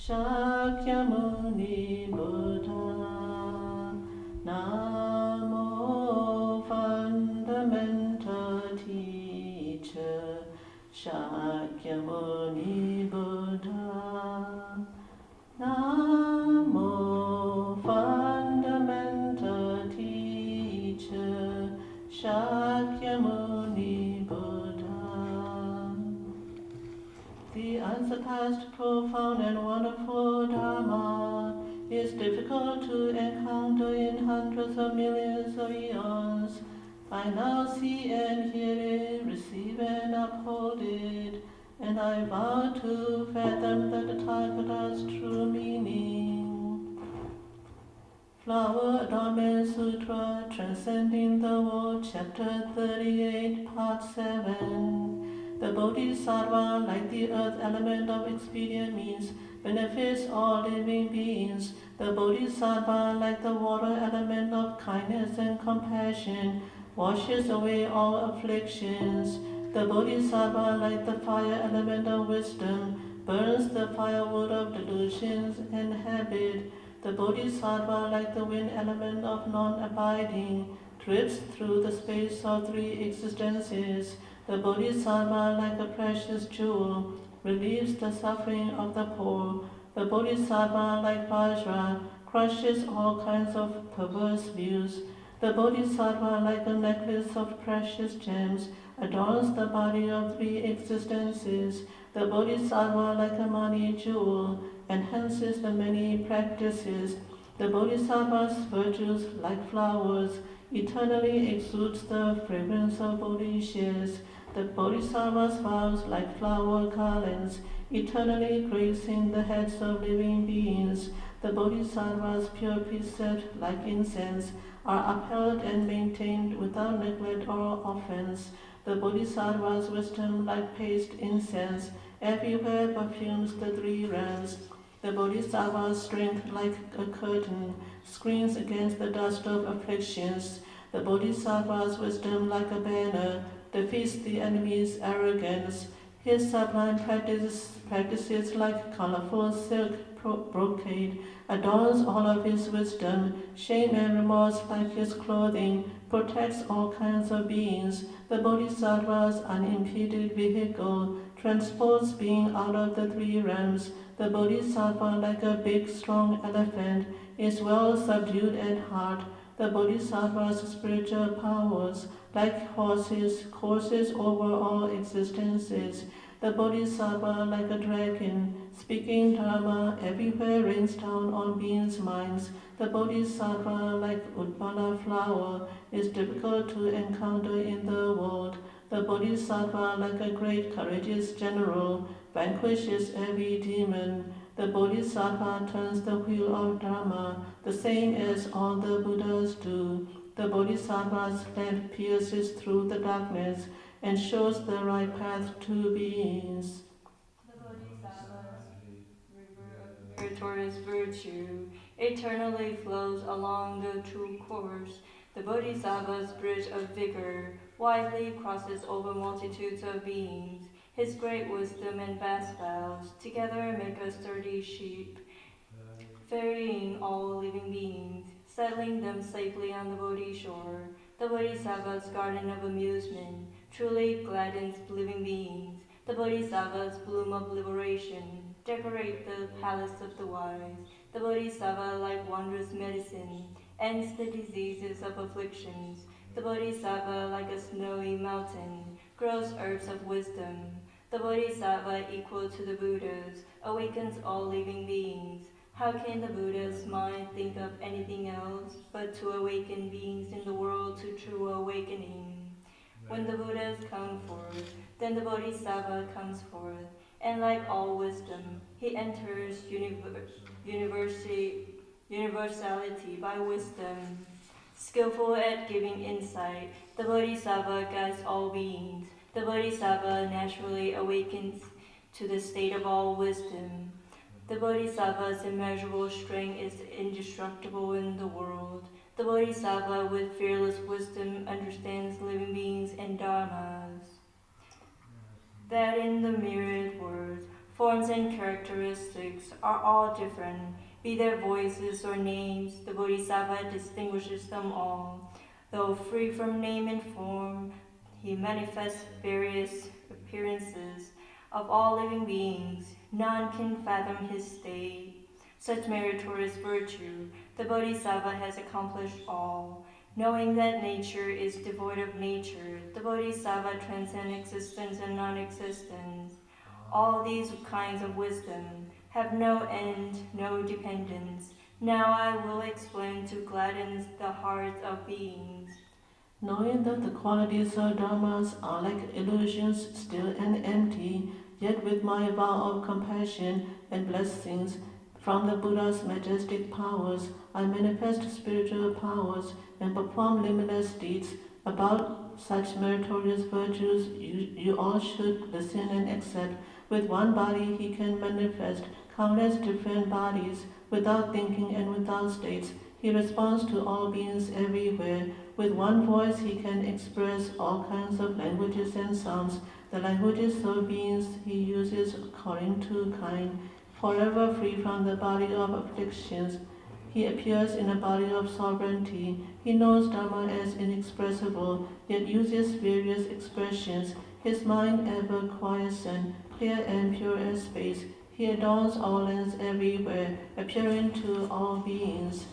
Shakyamuni Buddha. Namo fundamental teacher Shakyamuni Buddha. Namo fundamental teacher Shakyamuni Buddha. The unsurpassed, profound, and wonderful Dharma is difficult to encounter in hundreds of millions of eons. I now see and hear it, receive and uphold it, and I vow to fathom the Tathagata's true meaning. Flower Adornment Sutra, Transcending the World, Chapter 38, Part 7. The Bodhisattva, like the earth element of expedient means, benefits all living beings. The Bodhisattva, like the water element of kindness and compassion, washes away all afflictions. The Bodhisattva, like the fire element of wisdom, burns the firewood of delusions and habit. The Bodhisattva, like the wind element of non-abiding, drifts through the space of three existences. The Bodhisattva, like a precious jewel, relieves the suffering of the poor. The Bodhisattva, like Vajra, crushes all kinds of perverse views. The Bodhisattva, like a necklace of precious gems, adorns the body of three existences. The Bodhisattva, like a money jewel, enhances the many practices. The Bodhisattva's virtues, like flowers, eternally exudes the fragrance of Bodhicias. The Bodhisattva's vows, like flower garlands, eternally gracing the heads of living beings. The Bodhisattva's pure precepts, like incense, are upheld and maintained without neglect or offense. The Bodhisattva's wisdom, like paste incense, everywhere perfumes the three realms. The Bodhisattva's strength, like a curtain, screens against the dust of afflictions. The Bodhisattva's wisdom, like a banner, defeats the enemy's arrogance. His sublime practices like colorful silk brocade, adorns all of his wisdom. Shame and remorse, like his clothing, protects all kinds of beings. The Bodhisattva's unimpeded vehicle transports being out of the three realms. The Bodhisattva, like a big, strong elephant, is well subdued at heart. The Bodhisattva's spiritual powers, like horses, courses over all existences. The Bodhisattva, like a dragon, speaking Dharma, everywhere rains down on beings' minds. The Bodhisattva, like Utpala flower, is difficult to encounter in the world. The Bodhisattva, like a great courageous general, vanquishes every demon. The Bodhisattva turns the wheel of Dharma, the same as all the Buddhas do. The Bodhisattva's lamp pierces through the darkness and shows the right path to beings. The Bodhisattva's river of meritorious virtue eternally flows along the true course. The Bodhisattva's bridge of vigor widely crosses over multitudes of beings. His great wisdom and vast vows together make a sturdy sheep, ferrying all living beings, settling them safely on the Bodhi shore. The Bodhisattva's garden of amusement truly gladdens living beings. The Bodhisattva's bloom of liberation decorate the palace of the wise. The Bodhisattva, like wondrous medicine, ends the diseases of afflictions. The Bodhisattva, like a snowy mountain, grows herbs of wisdom. The Bodhisattva, equal to the Buddhas, awakens all living beings. How can the Buddha's mind think of anything else but to awaken beings in the world to true awakening? When the Buddhas come forth, then the Bodhisattva comes forth, and like all wisdom, he enters universality by wisdom. Skillful at giving insight, the Bodhisattva guides all beings. The Bodhisattva naturally awakens to the state of all wisdom. The Bodhisattva's immeasurable strength is indestructible in the world. The Bodhisattva with fearless wisdom understands living beings and dharmas. That in the myriad words form forms and characteristics are all different, be their voices or names, the Bodhisattva distinguishes them all. Though free from name and form, he manifests various appearances of all living beings. None can fathom his state. Such meritorious virtue, the Bodhisattva has accomplished all. Knowing that nature is devoid of nature, the Bodhisattva transcends existence and non-existence. All these kinds of wisdom have no end, no dependence. Now I will explain to gladden the hearts of beings. Knowing that the qualities of dharmas are like illusions, still and empty, yet with my vow of compassion and blessings from the Buddha's majestic powers, I manifest spiritual powers and perform limitless deeds. About such meritorious virtues, you all should listen and accept. With one body he can manifest countless different bodies without thinking and without states. He responds to all beings everywhere. With one voice he can express all kinds of languages and sounds. The languages of beings he uses according to kind. Forever free from the body of afflictions, he appears in a body of sovereignty. He knows Dharma as inexpressible, yet uses various expressions. His mind ever quiescent, clear and pure as space. He adorns all lands everywhere, appearing to all beings.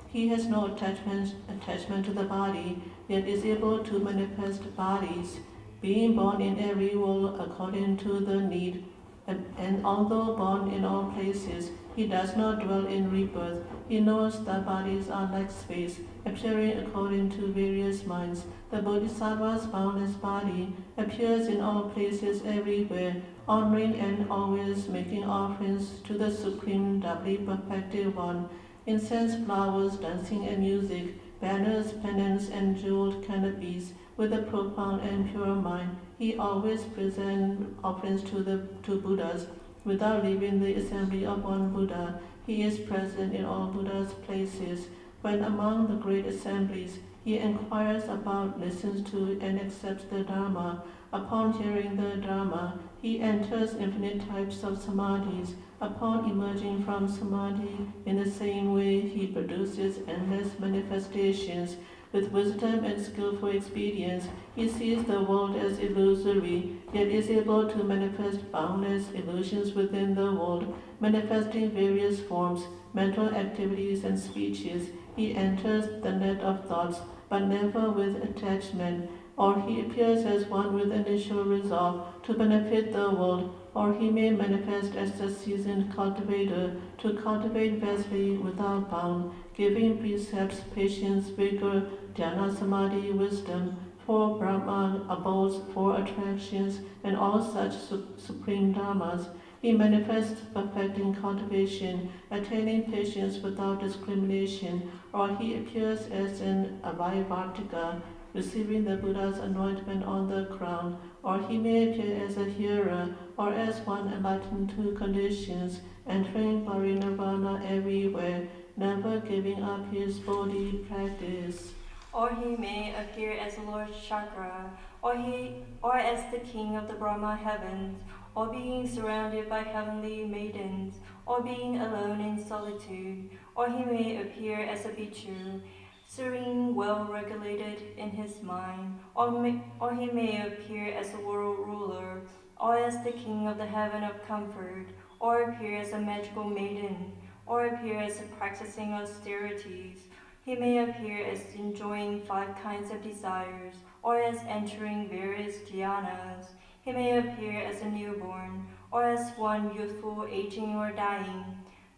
He has no attachment to the body, yet is able to manifest bodies, being born in every world according to the need. And although born in all places, he does not dwell in rebirth. He knows that bodies are like space, appearing according to various minds. The Bodhisattva's boundless body appears in all places everywhere, honoring and always making offerings to the Supreme Doubly Perfected One. Incense, flowers, dancing and music, banners, pennants and jeweled canopies. With a profound and pure mind, he always presents offerings to Buddhas. Without leaving the assembly of one Buddha, he is present in all Buddha's places. When among the great assemblies, he inquires about, listens to, and accepts the Dharma. Upon hearing the Dharma, he enters infinite types of samadhis. Upon emerging from samadhi, in the same way he produces endless manifestations. With wisdom and skillful expedience, he sees the world as illusory, yet is able to manifest boundless illusions within the world, manifesting various forms, mental activities and speeches. He enters the net of thoughts, but never with attachment. Or he appears as one with initial resolve to benefit the world, or he may manifest as the seasoned cultivator to cultivate vastly without bound, giving precepts, patience, vigor, dhyana, samadhi, wisdom, 4 Brahman abodes, 4 attractions, and all such supreme dharmas. He manifests perfecting cultivation, attaining patience without discrimination, or he appears as an Avatamsaka, receiving the Buddha's anointment on the crown, or he may appear as a hearer, or as one enlightened to conditions, entering parinirvana everywhere, never giving up his Bodhi practice. Or he may appear as Lord Chakra, or as the king of the Brahma heavens, or being surrounded by heavenly maidens, or being alone in solitude, or he may appear as a bhikkhu, serene, well-regulated in his mind, or he may appear as a world ruler, or as the king of the heaven of comfort, or appear as a magical maiden, or appear as practicing austerities. He may appear as enjoying 5 kinds of desires, or as entering various dhyanas. He may appear as a newborn, or as one youthful, aging, or dying.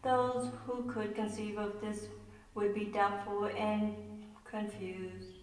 Those who could conceive of this would be doubtful and confused.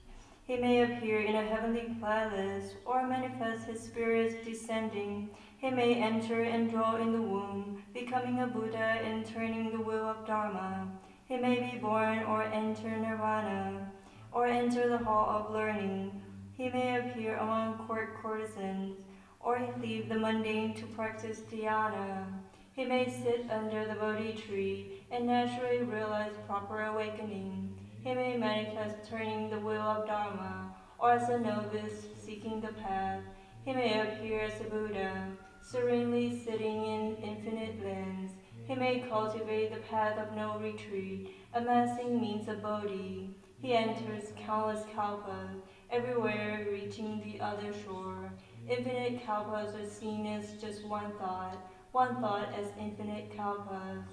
He may appear in a heavenly palace, or manifest his spirits descending. He may enter and draw in the womb, becoming a Buddha and turning the wheel of Dharma. He may be born or enter nirvana, or enter the hall of learning. He may appear among courtesans, or leave the mundane to practice dhyana. He may sit under the Bodhi tree and naturally realize proper awakening. He may manifest turning the wheel of Dharma, or as a novice seeking the path. He may appear as a Buddha, serenely sitting in infinite lands. He may cultivate the path of no retreat, amassing means of bodhi. He enters countless kalpas, everywhere reaching the other shore. Infinite kalpas are seen as just one thought as infinite kalpas.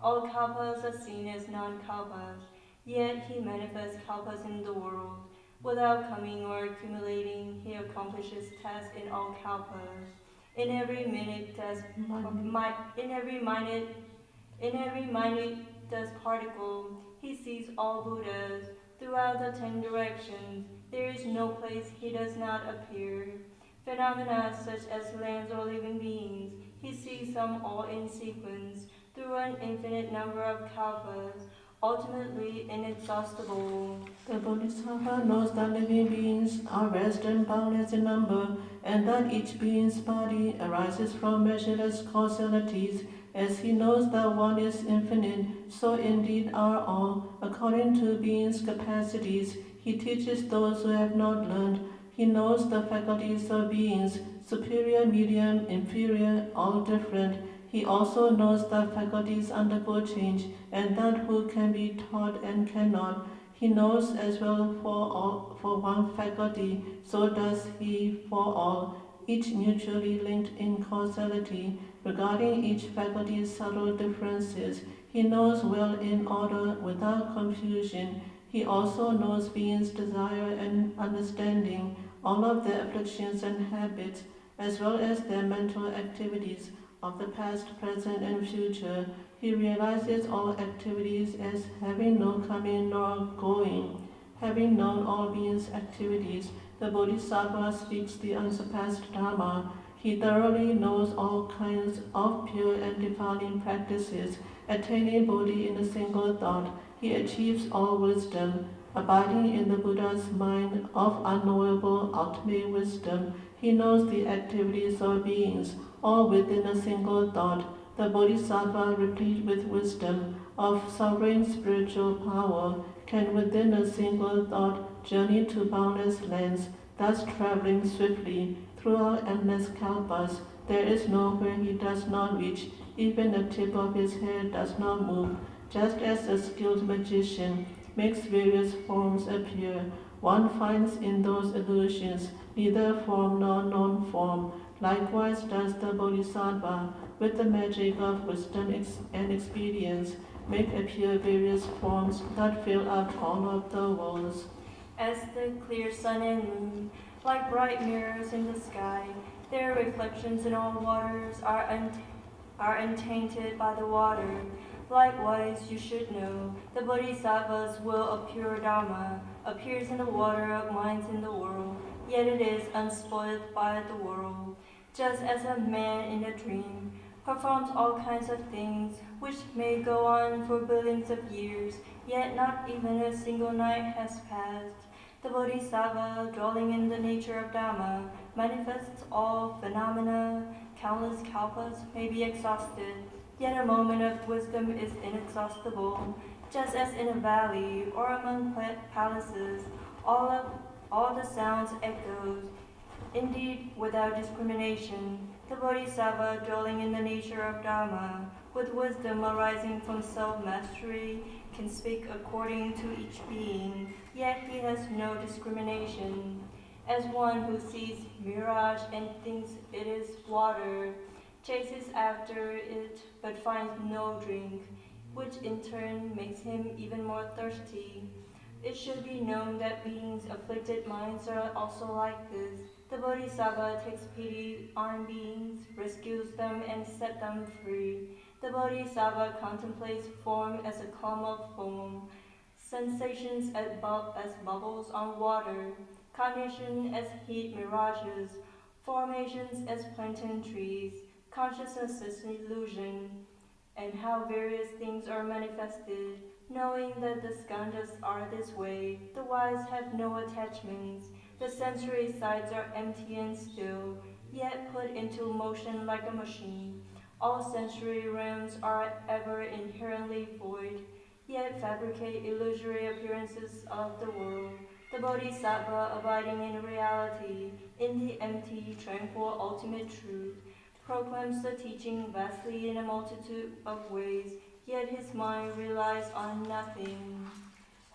All kalpas are seen as non-kalpas, yet he manifests kalpas in the world. Without coming or accumulating, he accomplishes tasks in all kalpas. In every minute dust, in every minute dust particle, he sees all Buddhas. Throughout the 10 directions, there is no place he does not appear. Phenomena such as lands or living beings, he sees them all in sequence, through an infinite number of kalpas, ultimately inexhaustible. The Bodhisattva knows that living beings are vast and boundless in number, and that each being's body arises from measureless causalities. As he knows that one is infinite, so indeed are all, according to beings' capacities. He teaches those who have not learned. He knows the faculties of beings, superior, medium, inferior, all different. He also knows that faculties undergo change, and that who can be taught and cannot. He knows as well for one faculty, so does he for all, each mutually linked in causality. Regarding each faculty's subtle differences, he knows well in order, without confusion. He also knows beings' desire and understanding, all of their afflictions and habits, as well as their mental activities of the past, present, and future. He realizes all activities as having no coming nor going. Having known all beings' activities, the Bodhisattva speaks the unsurpassed Dharma. He thoroughly knows all kinds of pure and defiling practices, attaining Bodhi in a single thought. He achieves all wisdom, abiding in the Buddha's mind of unknowable ultimate wisdom. He knows the activities of beings, all within a single thought. The Bodhisattva, replete with wisdom, of sovereign spiritual power, can within a single thought journey to boundless lands, thus traveling swiftly throughout endless kalpas. There is nowhere he does not reach, even the tip of his hair does not move. Just as a skilled magician makes various forms appear, one finds in those illusions neither form nor non-form. Likewise does the Bodhisattva, with the magic of wisdom and experience, make appear various forms that fill up all of the worlds. As the clear sun and moon, like bright mirrors in the sky, their reflections in all waters are untainted by the water. Likewise, you should know, the Bodhisattva's will of pure Dharma appears in the water of minds in the world, yet it is unspoiled by the world. Just as a man in a dream performs all kinds of things which may go on for billions of years, yet not even a single night has passed. The Bodhisattva, dwelling in the nature of Dharma, manifests all phenomena. Countless kalpas may be exhausted, yet a moment of wisdom is inexhaustible. Just as in a valley or among palaces, all the sounds echoes. Indeed, without discrimination, the Bodhisattva, dwelling in the nature of Dharma, with wisdom arising from self-mastery, can speak according to each being, yet he has no discrimination. As one who sees mirage and thinks it is water, chases after it but finds no drink, which in turn makes him even more thirsty. It should be known that beings' afflicted minds are also like this. The Bodhisattva takes pity on beings, rescues them, and sets them free. The Bodhisattva contemplates form as a calm of foam, sensations as bubbles on water, cognition as heat mirages, formations as plantain trees, consciousness as illusion, and how various things are manifested. Knowing that the skandhas are this way, the wise have no attachments. The sensory sides are empty and still, yet put into motion like a machine. All sensory realms are ever inherently void, yet fabricate illusory appearances of the world. The Bodhisattva, abiding in reality, in the empty, tranquil, ultimate truth, proclaims the teaching vastly in a multitude of ways, yet his mind relies on nothing.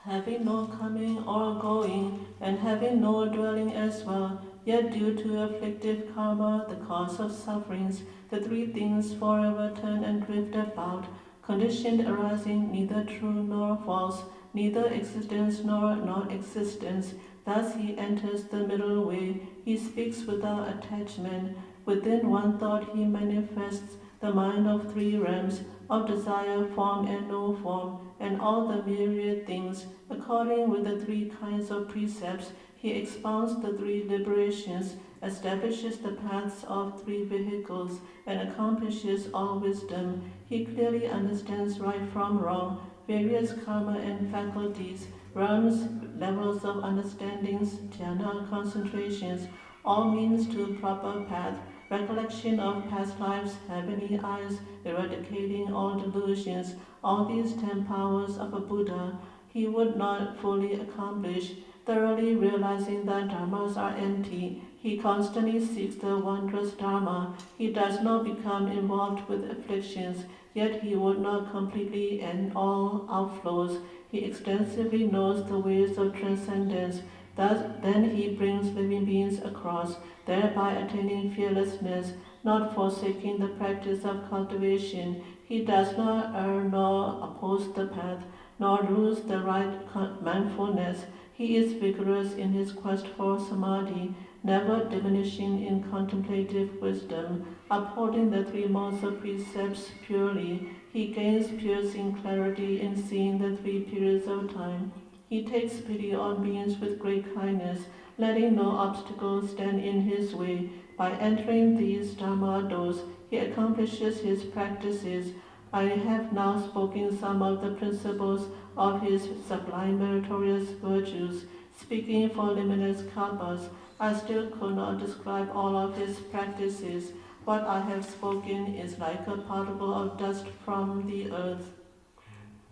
Having no coming or going, and having no dwelling as well, yet due to afflictive karma, the cause of sufferings, the three things forever turn and drift about, conditioned arising neither true nor false, neither existence nor non-existence. Thus he enters the middle way, he speaks without attachment. Within one thought he manifests the mind of three realms, of desire, form and no form, and all the myriad things. According with the three kinds of precepts, he expounds the three liberations, establishes the paths of three vehicles, and accomplishes all wisdom. He clearly understands right from wrong, various karma and faculties, realms, levels of understandings, dhyana concentrations, all means to proper path, recollection of past lives, heavenly eyes, eradicating all delusions, all these 10 powers of a Buddha, he would not fully accomplish. Thoroughly realizing that dharmas are empty, he constantly seeks the wondrous dharma. He does not become involved with afflictions, yet he would not completely end all outflows. He extensively knows the ways of transcendence. Then he brings living beings across, thereby attaining fearlessness, not forsaking the practice of cultivation. He does not err nor oppose the path, nor lose the right mindfulness. He is vigorous in his quest for samadhi, never diminishing in contemplative wisdom, upholding the three modes of precepts purely. He gains piercing clarity in seeing the three periods of time. He takes pity on beings with great kindness, letting no obstacles stand in his way. By entering these dharma doors, he accomplishes his practices. I have now spoken some of the principles of his sublime meritorious virtues. Speaking for limitless kalpas, I still could not describe all of his practices. What I have spoken is like a particle of dust from the earth.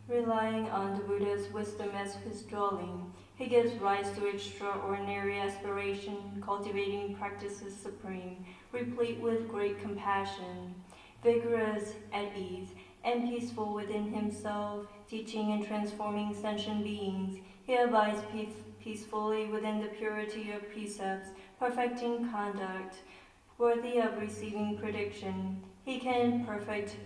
Relying on the Buddha's wisdom as his dwelling, he gives rise to extraordinary aspiration, cultivating practices supreme, replete with great compassion, vigorous, at ease, and peaceful within himself, teaching and transforming sentient beings. He abides peacefully within the purity of precepts, perfecting conduct, worthy of receiving prediction. He can perfect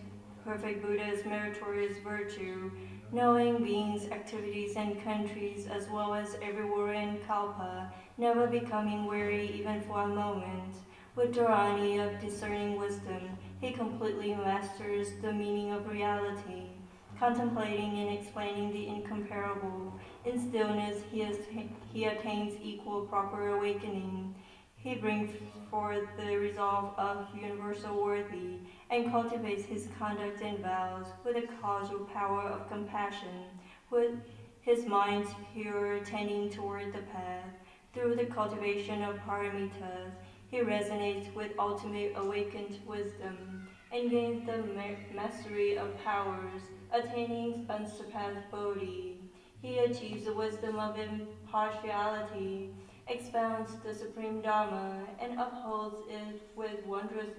Buddha's meritorious virtue, knowing beings, activities, and countries as well as everywhere in Kalpa, never becoming weary even for a moment. With Dharani of discerning wisdom, he completely masters the meaning of reality, contemplating and explaining the incomparable. In stillness, he attains equal proper awakening. He brings forth the resolve of universal worthy, and cultivates his conduct and vows with a causal power of compassion, with his mind pure, tending toward the path. Through the cultivation of paramitas, he resonates with ultimate awakened wisdom, and gains the mastery of powers, attaining unsurpassed bodhi. He achieves the wisdom of impartiality, expounds the supreme Dharma, and upholds it with wondrous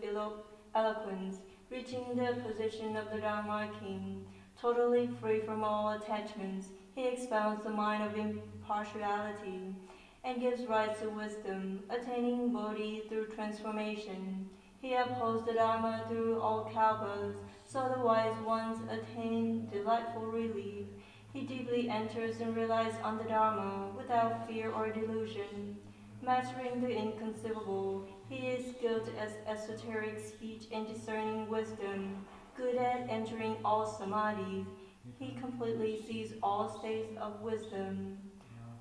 eloquence, reaching the position of the Dharma king. Totally free from all attachments, he expounds the mind of impartiality, and gives rise to wisdom, attaining bodhi through transformation. He upholds the Dharma through all kalpas, so the wise ones attain delightful relief. He deeply enters and relies on the Dharma without fear or delusion. Mastering the inconceivable, he is skilled as esoteric speech and discerning wisdom, good at entering all samadhis. He completely sees all states of wisdom.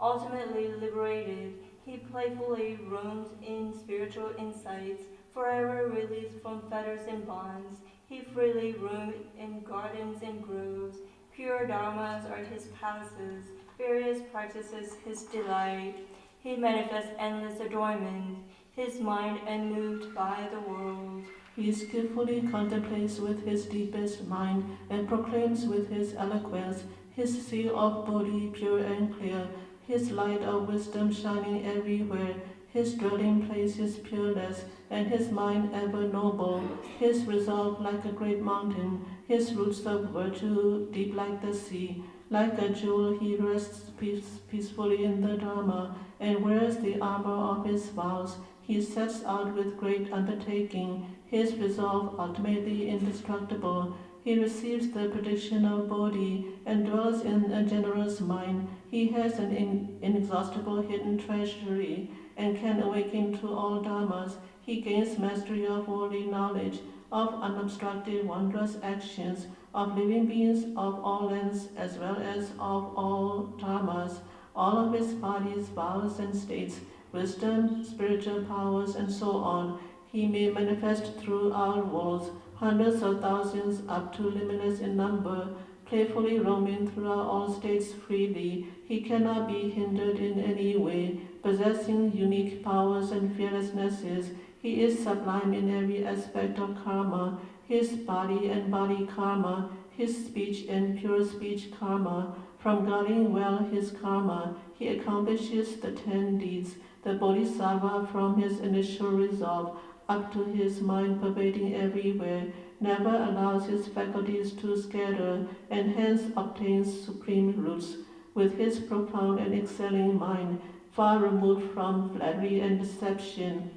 Ultimately liberated, he playfully roams in spiritual insights, forever released from fetters and bonds. He freely roams in gardens and groves. Pure dharmas are his palaces, various practices his delight. He manifests endless adornment, his mind unmoved by the world. He skillfully contemplates with his deepest mind and proclaims with his eloquence his seal of Bodhi pure and clear, his light of wisdom shining everywhere, His dwelling place is peerless, and his mind ever noble. His resolve like a great mountain, his roots of virtue deep like the sea. Like a jewel he rests peacefully in the Dharma, and wears the armor of his vows. He sets out with great undertaking, his resolve ultimately indestructible. He receives the prediction of Bodhi and dwells in a generous mind. He has an inexhaustible hidden treasury and can awaken to all dharmas. He gains mastery of worldly knowledge, of unobstructed wondrous actions, of living beings of all lengths as well as of all dharmas, all of his bodies, vows and states, wisdom, spiritual powers, and so on. He may manifest through our worlds, hundreds of thousands up to limitless in number, playfully roaming throughout all states freely. He cannot be hindered in any way, possessing unique powers and fearlessnesses. He is sublime in every aspect of karma, his body and body karma, his speech and pure speech karma. From guarding well his karma, he accomplishes the 10 deeds, the bodhisattva from his initial resolve up to his mind pervading everywhere, never allows his faculties to scatter, and hence obtains supreme roots. With his profound and excelling mind, far removed from flattery and deception,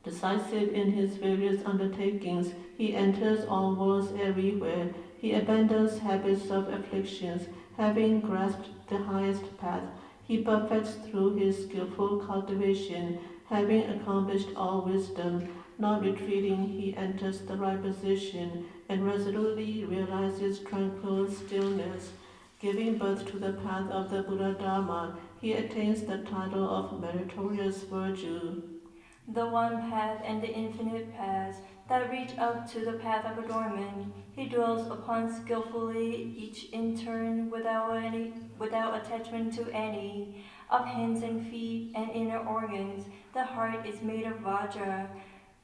decisive in his various undertakings, he enters all worlds everywhere. He abandons habits of afflictions, having grasped the highest path. He perfects through his skillful cultivation, having accomplished all wisdom. Not retreating, he enters the right position and resolutely realizes tranquil stillness. Giving birth to the path of the Buddha Dharma, he attains the title of meritorious virtue. The one path and the infinite paths that reach up to the path of adornment, he dwells upon skillfully, each in turn without attachment to any. Of hands and feet and inner organs, the heart is made of Vajra.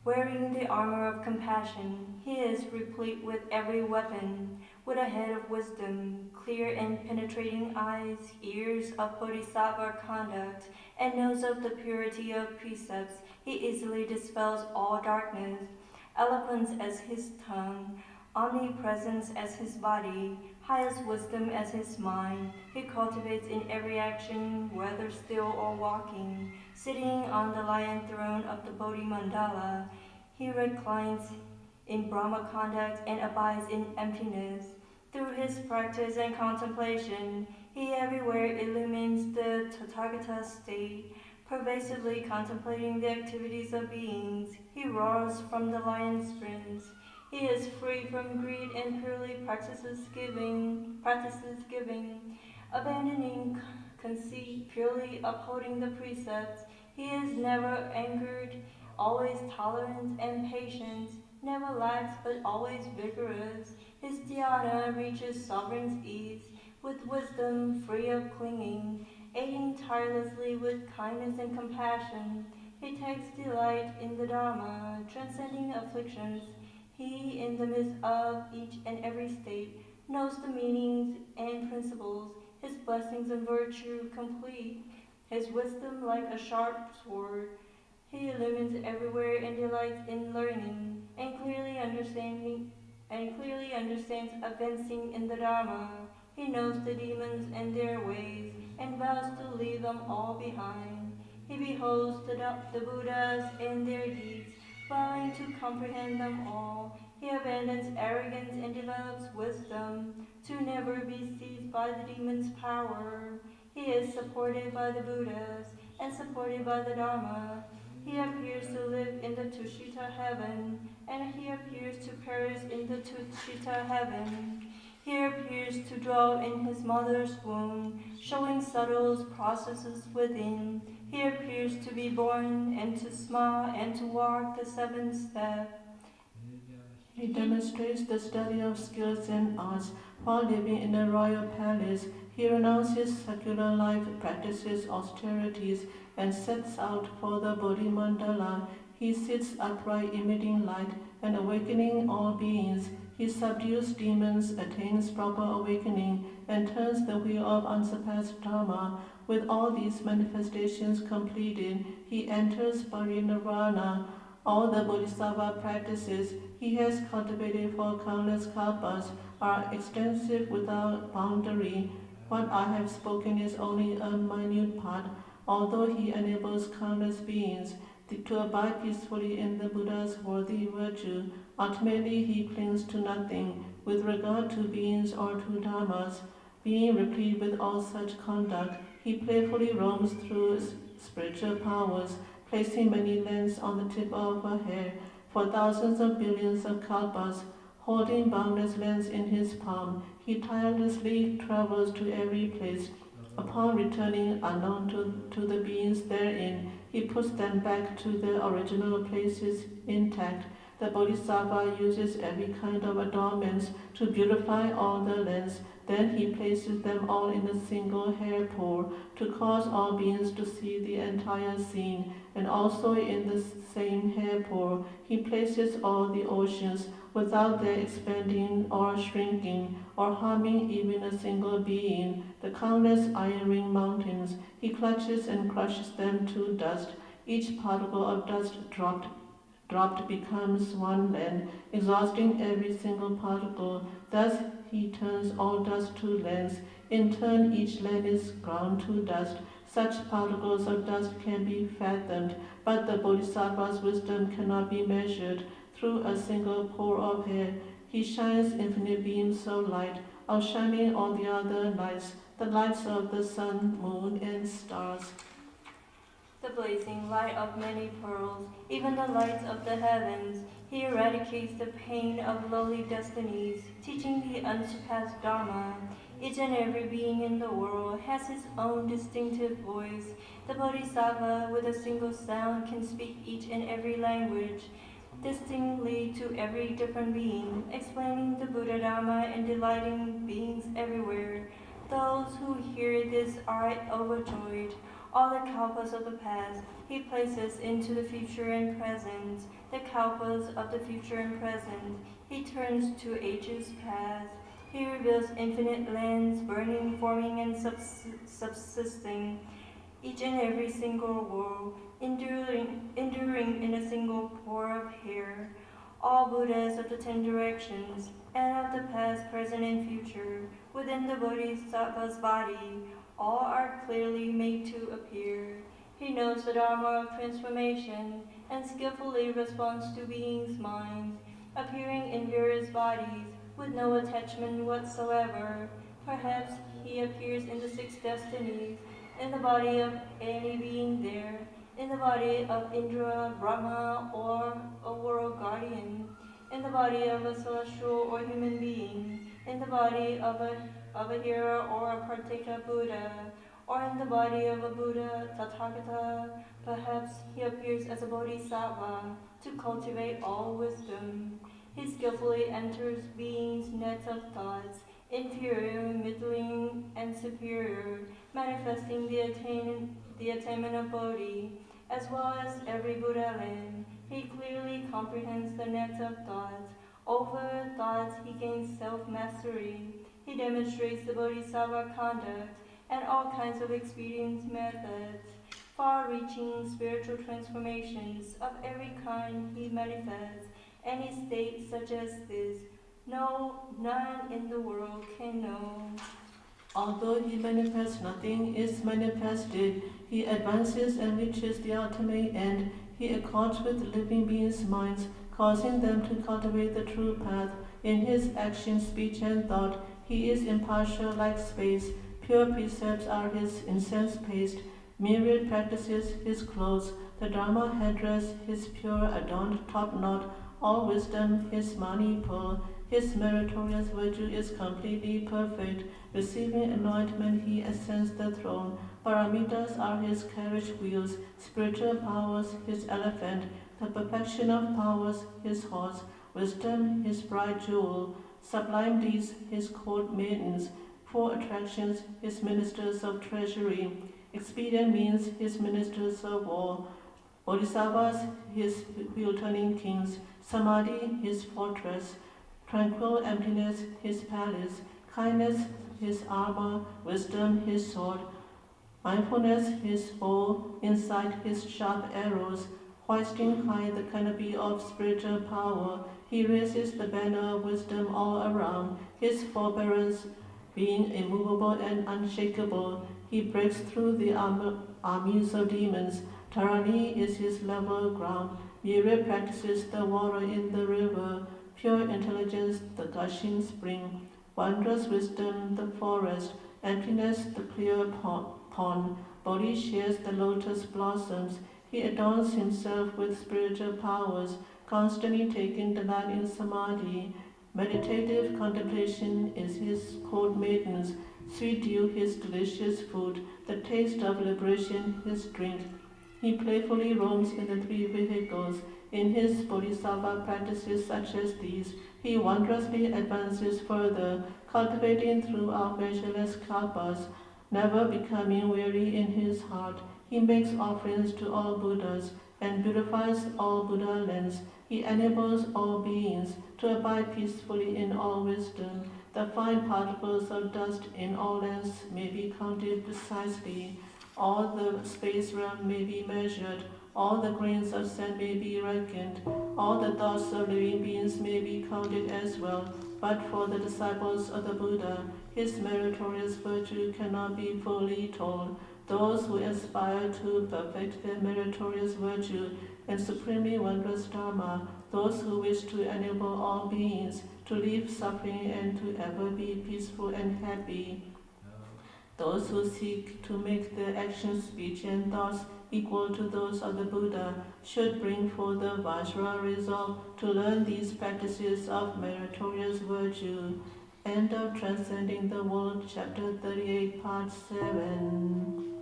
Wearing the armor of compassion, he is replete with every weapon, with a head of wisdom, clear and penetrating eyes, ears of bodhisattva conduct, and knows of the purity of precepts. He easily dispels all darkness. Eloquence as his tongue, omnipresence as his body, highest wisdom as his mind, he cultivates in every action, whether still or walking. Sitting on the lion throne of the Bodhi Mandala, he reclines in Brahma conduct and abides in emptiness. Through his practice and contemplation, he everywhere illumines the Tathagata state. Pervasively contemplating the activities of beings, he roars from the lion's springs. He is free from greed and purely practices giving, abandoning conceit, purely upholding the precepts. He is never angered, always tolerant and patient, never lax but always vigorous. His dhyana reaches sovereign's ease, with wisdom free of clinging, aiding tirelessly with kindness and compassion. He takes delight in the Dharma, transcending afflictions. He, in the midst of each and every state, knows the meanings and principles, his blessings and virtue complete, his wisdom like a sharp sword. He illumines everywhere and delights in learning, and clearly understands advancing in the Dharma. He knows the demons and their ways, and vows to leave them all behind. He beholds the Buddhas and their deeds, vowing to comprehend them all. He abandons arrogance and develops wisdom, to never be seized by the demon's power. He is supported by the Buddhas, and supported by the Dharma. He appears to live in the Tushita heaven, and he appears to perish in the Tushita heaven. He appears to dwell in his mother's womb, showing subtle processes within. He appears to be born, and to smile, and to walk the seventh step. He demonstrates the study of skills and arts while living in a royal palace. He renounces secular life, practices austerities, and sets out for the Bodhi Mandala. He sits upright, emitting light and awakening all beings. He subdues demons, attains proper awakening, and turns the wheel of unsurpassed Dharma. With all these manifestations completed, he enters parinirvana. All the Bodhisattva practices he has cultivated for countless kalpas are extensive without boundary. What I have spoken is only a minute part, although he enables countless beings to abide peacefully in the Buddha's worthy virtue. Ultimately, he clings to nothing with regard to beings or to dharmas. Being replete with all such conduct, he playfully roams through spiritual powers, placing many lengths on the tip of a hair for thousands of billions of kalpas. Holding boundless lengths in his palm, he tirelessly travels to every place. Upon returning unknown to the beings therein, he puts them back to their original places intact. The Bodhisattva uses every kind of adornments to beautify all the lands. Then he places them all in a single hair pool to cause all beings to see the entire scene. And also in the same hair pool, he places all the oceans without their expanding or shrinking or harming even a single being. The countless iron ring mountains, he clutches and crushes them to dust. Each particle of dust dropped becomes one land, exhausting every single particle. Thus he turns all dust to lands. In turn, each land is ground to dust. Such particles of dust can be fathomed, but the Bodhisattva's wisdom cannot be measured. Through a single pour of hair, he shines infinite beams so light, outshining all the other lights, the lights of the sun, moon, and stars. The blazing light of many pearls, even the lights of the heavens. He eradicates the pain of lowly destinies, teaching the unsurpassed Dharma. Each and every being in the world has his own distinctive voice. The Bodhisattva, with a single sound, can speak each and every language distinctly to every different being, explaining the Buddha Dharma and delighting beings everywhere. Those who hear this are overjoyed. All the kalpas of the past he places into the future and present. The kalpas of the future and present he turns to ages past. He reveals infinite lands, burning, forming, and subsisting, each and every single world, enduring in a single pour of hair. All Buddhas of the 10 directions, and of the past, present, and future, within the Bodhisattva's body, all are clearly made to appear. He knows the Dharma of transformation, and skillfully responds to beings' minds, appearing in various bodies, with no attachment whatsoever. Perhaps he appears in the 6 destinies, in the body of any being there, in the body of Indra, Brahma, or a world guardian, in the body of a celestial or human being, in the body of a hero or a particular Buddha, or in the body of a Buddha, Tathagata. Perhaps he appears as a Bodhisattva to cultivate all wisdom. He skillfully enters beings' nets of thoughts, inferior, middling, and superior, manifesting the attainment of Bodhi, as well as every Buddha land. He clearly comprehends the nets of thoughts. Over thoughts he gains self-mastery. He demonstrates the Bodhisattva conduct and all kinds of experience methods. Far-reaching spiritual transformations of every kind he manifests. Any state such as this, none in the world can know. Although he manifests nothing is manifested, he advances and reaches the ultimate end. He accords with living beings' minds, causing them to cultivate the true path. In his action, speech, and thought, he is impartial like space. Pure precepts are his incense paste. Myriad practices his clothes. The Dharma headdress, his pure adorned top knot. All wisdom, his mani pearl. His meritorious virtue is completely perfect. Receiving anointment, he ascends the throne. Paramitas are his carriage wheels. Spiritual powers, his elephant. The perfection of powers, his horse. Wisdom, his bright jewel. Sublime deeds, his court maidens. 4 attractions, his ministers of treasury. Expedient means, his ministers of war. Bodhisattvas, his wheel-turning kings. Samadhi, his fortress. tranquil emptiness his palace, kindness his armor, wisdom his sword, mindfulness his bow, insight his sharp arrows. Hoisting high the canopy of spiritual power, he raises the banner of wisdom all around, his forbearance being immovable and unshakable. He breaks through the armies of demons. Tyranny is his level ground. Mirror practices the water in the river, pure intelligence the gushing spring, wondrous wisdom the forest, emptiness the clear pond. Bodhi shares the lotus blossoms. He adorns himself with spiritual powers, constantly taking delight in samadhi. Meditative contemplation is his court maidens, sweet dew his delicious food, the taste of liberation his drink. He playfully roams in the three vehicles. In his bodhisattva practices such as these, he wondrously advances further, cultivating throughout measureless kalpas, never becoming weary in his heart. He makes offerings to all Buddhas and purifies all Buddha lands. He enables all beings to abide peacefully in all wisdom. The fine particles of dust in all lands may be counted precisely. All the space realm may be measured. All the grains of sand may be reckoned. All the thoughts of living beings may be counted as well. But for the disciples of the Buddha, his meritorious virtue cannot be fully told. Those who aspire to perfect their meritorious virtue and supremely wondrous Dharma, those who wish to enable all beings to leave suffering and to ever be peaceful and happy, those who seek to make their actions, speech, and thoughts equal to those of the Buddha, should bring forth the Vajra resolve to learn these practices of meritorious virtue. End of Transcending the World, Chapter 38, Part 7.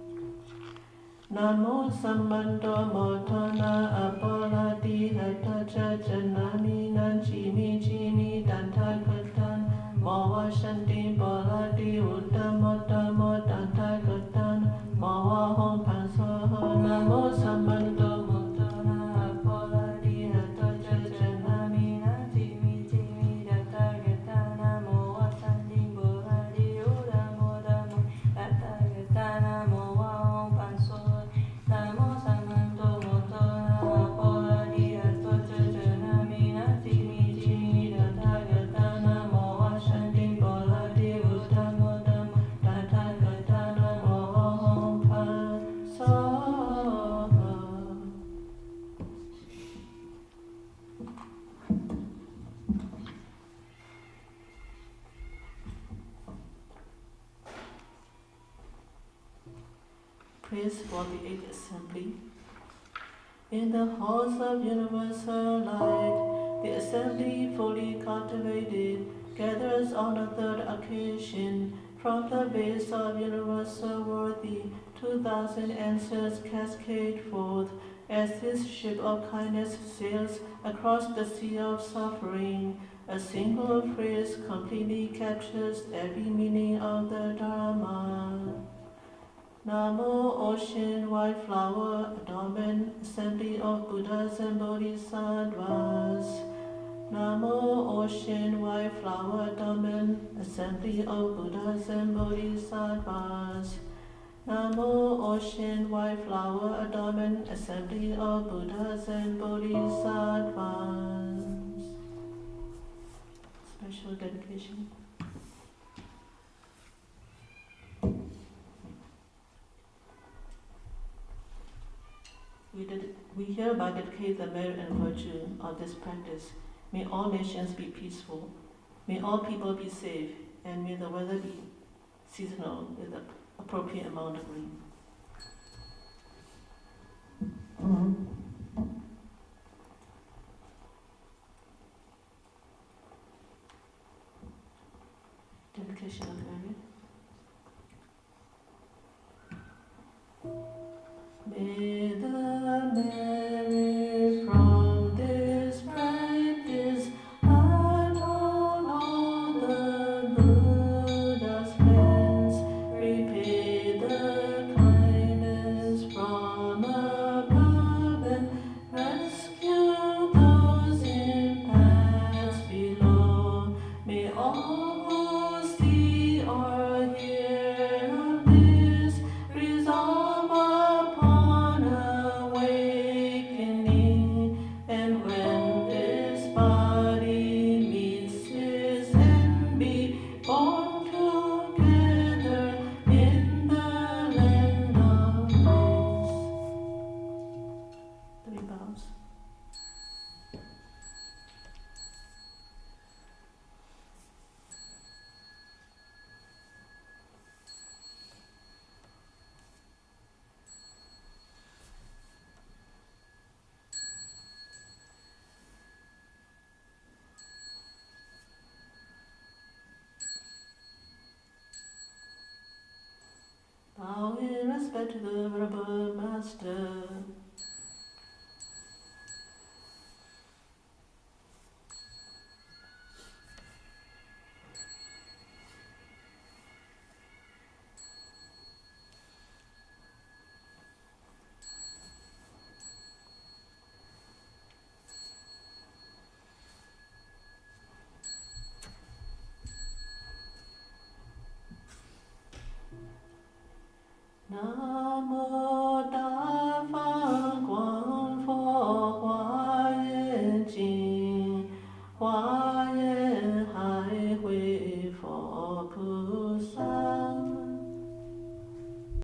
Namo Sammanto Motona Apolati Hatacha Janami Nanchimi Chimi Dantai Katan Mawa Shanti Polati Uttamottamo Dantai Katan Mawa Hong Pansoho Namo Sammanto Motona Apolati Hatacha Janami Nanchimi Chimi Dantai Katan Mawa Shanti Polati Uttamottamo Dantai Katan Mawa Hong Pansoho Namo Sammanto Motona Apolati Hatacha Janami Nanchimi Chimi Dantai Katan Mawa Shanti Polati Uttamottamo Dantai Katan Mawa Hong Pansoho. Praise for the Eighth Assembly. In the halls of universal light, the assembly fully cultivated gathers on a third occasion. From the base of universal worthy, 2,000 answers cascade forth as this ship of kindness sails across the sea of suffering. A single phrase completely captures every meaning of the Dharma. Namo Ocean White Flower, Adornment, Assembly of Buddhas and Bodhisattvas. Namo Ocean White Flower, Adornment, Assembly of Buddhas and Bodhisattvas. Namo Ocean White Flower, Adornment, Assembly of Buddhas and Bodhisattvas. Special dedication. We hereby dedicate the merit and virtue of this practice. May all nations be peaceful. May all people be safe, and may the weather be seasonal with the appropriate amount of rain. Dedication of merit. May the merit from this practice adorn all the Buddha's plans, repay the kindness from above, and rescue those in paths below. all who see or hear of this resolve upon awakening, and when this body meets his end, be born together in the land of bliss. 3 bows. Bow in respect to the Venerable Master. Namo